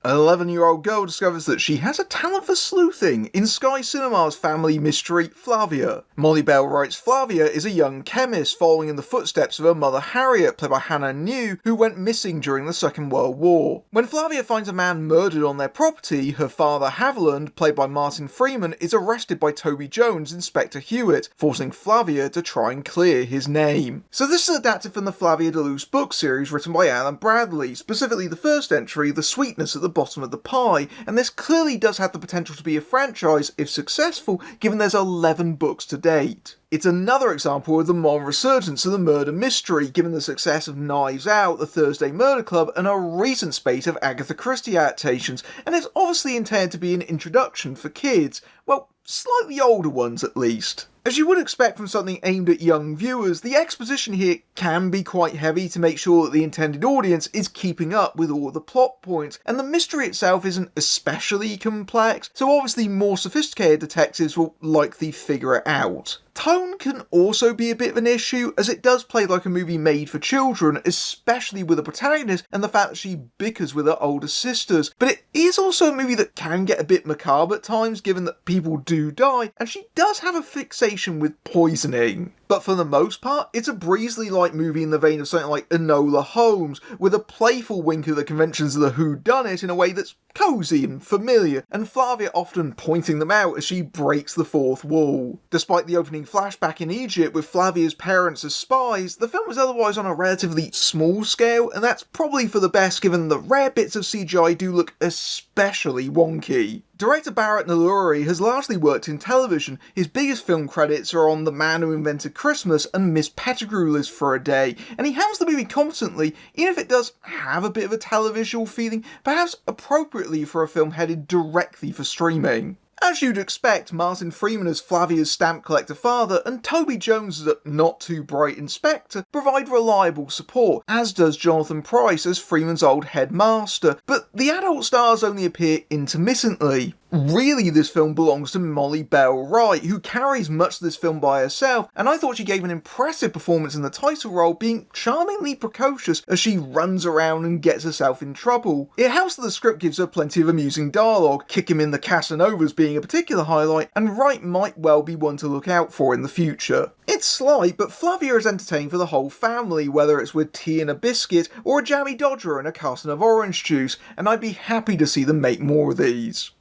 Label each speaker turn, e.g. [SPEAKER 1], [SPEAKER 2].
[SPEAKER 1] An 11-year-old girl discovers that she has a talent for sleuthing in Sky Cinema's family mystery Flavia. Molly Bell writes Flavia is a young chemist following in the footsteps of her mother Harriet, played by Hannah New, who went missing during the Second World War. When Flavia finds a man murdered on their property, her father Haviland, played by Martin Freeman, is arrested by Toby Jones, Inspector Hewitt, forcing Flavia to try and clear his name. So this is adapted from the Flavia de Luce book series written by Alan Bradley, specifically the first entry, The Sweetness at the Bottom of the Pie, and this clearly does have the potential to be a franchise if successful, given there's 11 books to date. It's another example of the modern resurgence of the murder mystery, given the success of Knives Out, The Thursday Murder Club, and a recent spate of Agatha Christie adaptations, and it's obviously intended to be an introduction for kids, well, slightly older ones at least. As you would expect from something aimed at young viewers, the exposition here can be quite heavy to make sure that the intended audience is keeping up with all the plot points, and the mystery itself isn't especially complex, so obviously more sophisticated detectives will likely figure it out. Tone can also be a bit of an issue, as it does play like a movie made for children, especially with the protagonist and the fact that she bickers with her older sisters, but it is also a movie that can get a bit macabre at times, given that people do die, and she does have a fixation with poisoning. But for the most part, it's a breezily light movie in the vein of something like Enola Holmes, with a playful wink at the conventions of the whodunit in a way that's cosy and familiar, and Flavia often pointing them out as she breaks the fourth wall. Despite the opening flashback in Egypt with Flavia's parents as spies, the film is otherwise on a relatively small scale, and that's probably for the best given the rare bits of CGI do look especially wonky. Director Bharat Nalluri has largely worked in television. His biggest film credits are on The Man Who Invented Christmas and Miss Pettigrew Lives for a Day, and he handles the movie competently, even if it does have a bit of a televisual feeling, perhaps appropriately for a film headed directly for streaming. As you'd expect, Martin Freeman as Flavia's stamp collector father and Toby Jones as a not-too-bright inspector provide reliable support, as does Jonathan Pryce as Freeman's old headmaster, but the adult stars only appear intermittently. Really, this film belongs to Molly Bell Wright, who carries much of this film by herself, and I thought she gave an impressive performance in the title role, being charmingly precocious as she runs around and gets herself in trouble. It helps that the script gives her plenty of amusing dialogue, Kick Him in the Casanovas being a particular highlight, and Wright might well be one to look out for in the future. It's slight, but Flavia is entertaining for the whole family, whether it's with tea and a biscuit, or a jammy dodger and a carton of orange juice, and I'd be happy to see them make more of these.